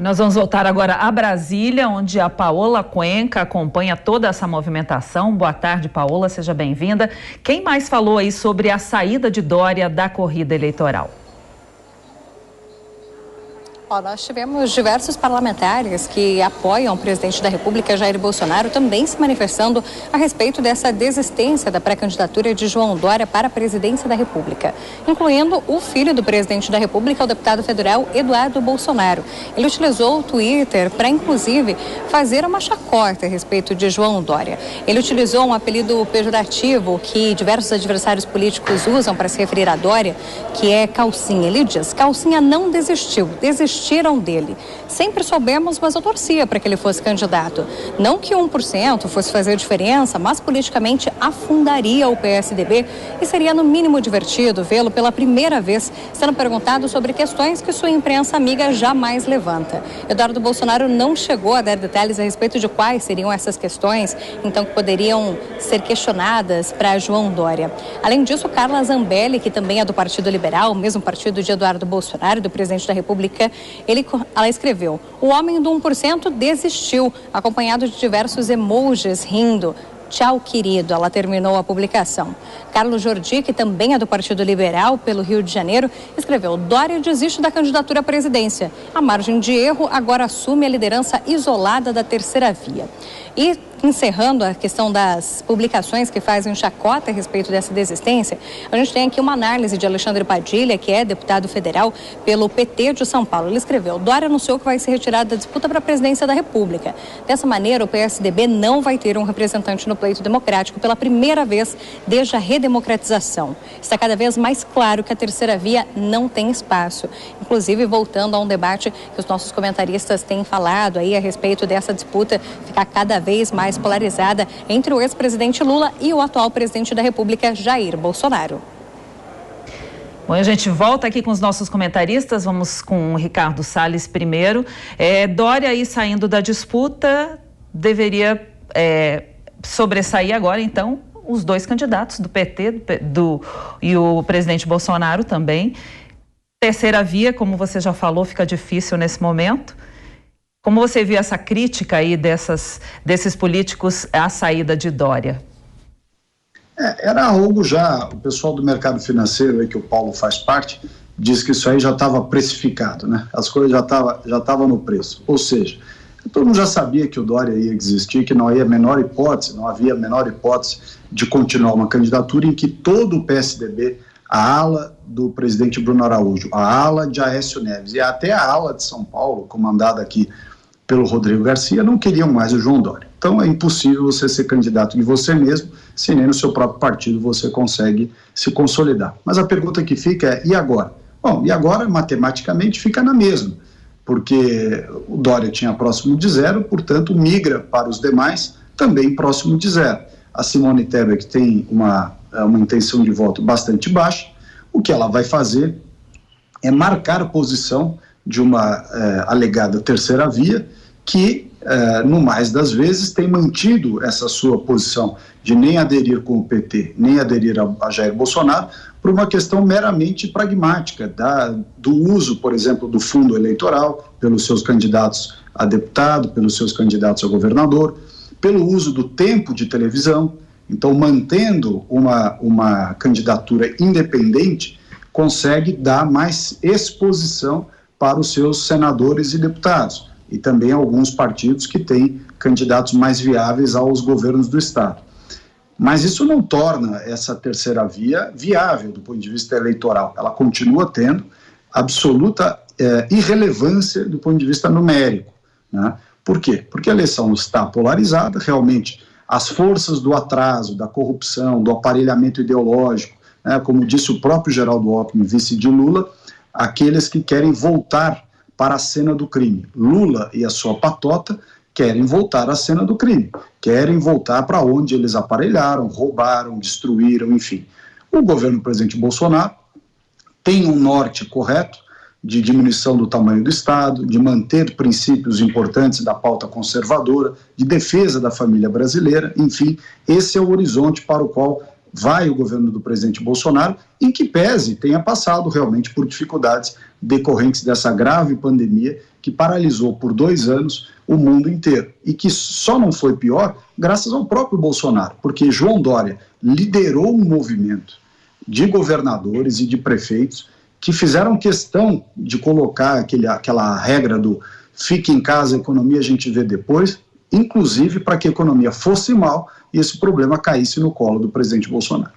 Nós vamos voltar agora a Brasília, onde a Paola Cuenca acompanha toda essa movimentação. Boa tarde, Paola, seja bem-vinda. Quem mais falou aí sobre a saída de Dória da corrida eleitoral? Nós tivemos diversos parlamentares que apoiam o presidente da República, Jair Bolsonaro, também se manifestando a respeito dessa desistência da pré-candidatura de João Dória para a presidência da República, incluindo o filho do presidente da República, o deputado federal Eduardo Bolsonaro. Ele utilizou o Twitter para, inclusive, fazer uma chacota a respeito de João Dória. Ele utilizou um apelido pejorativo que diversos adversários políticos usam para se referir a Dória, que é calcinha. Ele diz: calcinha não desistiu desistiram dele. Sempre soubemos, mas eu torcia para que ele fosse candidato. Não que 1% fosse fazer diferença, mas politicamente afundaria o PSDB e seria no mínimo divertido vê-lo pela primeira vez sendo perguntado sobre questões que sua imprensa amiga jamais levanta. Eduardo Bolsonaro não chegou a dar detalhes a respeito de quais seriam essas questões, então que poderiam ser questionadas para João Dória. Além disso, Carla Zambelli, que também é do Partido Liberal, o mesmo partido de Eduardo Bolsonaro, do presidente da República, ela escreveu: o homem do 1% desistiu, acompanhado de diversos emojis rindo. Tchau, querido. Ela terminou a publicação. Carlos Jordi, que também é do Partido Liberal pelo Rio de Janeiro, escreveu: Dória desiste da candidatura à presidência. A margem de erro agora assume a liderança isolada da terceira via. E, encerrando a questão das publicações que fazem chacota a respeito dessa desistência, a gente tem aqui uma análise de Alexandre Padilha, que é deputado federal pelo PT de São Paulo. Ele escreveu: Dória anunciou que vai ser retirado da disputa para a presidência da República. Dessa maneira, o PSDB não vai ter um representante no pleito democrático pela primeira vez desde a redemocratização. Está cada vez mais claro que a terceira via não tem espaço. Inclusive, voltando a um debate que os nossos comentaristas têm falado aí a respeito dessa disputa ficar cada vez mais polarizada entre o ex-presidente Lula e o atual presidente da República, Jair Bolsonaro. Bom, a gente volta aqui com os nossos comentaristas, vamos com o Ricardo Salles primeiro. Dória aí saindo da disputa, deveria sobressair agora, então, os dois candidatos do PT e o presidente Bolsonaro também. Terceira via, como você já falou, fica difícil nesse momento. Como você viu essa crítica aí desses políticos à saída de Dória? Era algo já, o pessoal do mercado financeiro, aí que o Paulo faz parte, diz que isso aí já estava precificado, né? As coisas já estavam no preço. Ou seja, todo mundo já sabia que o Dória ia existir, que não havia a menor hipótese de continuar uma candidatura em que todo o PSDB, a ala do presidente Bruno Araújo, a ala de Aécio Neves e até a ala de São Paulo, comandada aqui pelo Rodrigo Garcia, não queriam mais o João Dória. Então é impossível você ser candidato de você mesmo, se nem no seu próprio partido você consegue se consolidar. Mas a pergunta que fica é: e agora? Bom, e agora matematicamente fica na mesma, porque o Dória tinha próximo de zero, portanto migra para os demais também próximo de zero. A Simone Tebet tem uma intenção de voto bastante baixa. O que ela vai fazer é marcar a posição de uma alegada terceira via, que, no mais das vezes, tem mantido essa sua posição de nem aderir com o PT, nem aderir a Jair Bolsonaro, por uma questão meramente pragmática, do uso, por exemplo, do fundo eleitoral, pelos seus candidatos a deputado, pelos seus candidatos a governador, pelo uso do tempo de televisão. Então, mantendo uma candidatura independente, consegue dar mais exposição para os seus senadores e deputados, e também alguns partidos que têm candidatos mais viáveis aos governos do Estado. Mas isso não torna essa terceira via viável do ponto de vista eleitoral. Ela continua tendo absoluta irrelevância do ponto de vista numérico, né? Por quê? Porque a eleição está polarizada, realmente as forças do atraso, da corrupção, do aparelhamento ideológico, né, como disse o próprio Geraldo Alckmin, vice de Lula, aqueles que querem voltar para a cena do crime. Lula e a sua patota querem voltar à cena do crime, querem voltar para onde eles aparelharam, roubaram, destruíram, enfim. O governo do presidente Bolsonaro tem um norte correto de diminuição do tamanho do Estado, de manter princípios importantes da pauta conservadora, de defesa da família brasileira, enfim, esse é o horizonte para o qual vai o governo do presidente Bolsonaro, em que pese tenha passado realmente por dificuldades decorrentes dessa grave pandemia que paralisou por 2 anos o mundo inteiro e que só não foi pior graças ao próprio Bolsonaro, porque João Dória liderou um movimento de governadores e de prefeitos que fizeram questão de colocar aquela regra do fique em casa, a economia a gente vê depois, inclusive para que a economia fosse mal e esse problema caísse no colo do presidente Bolsonaro.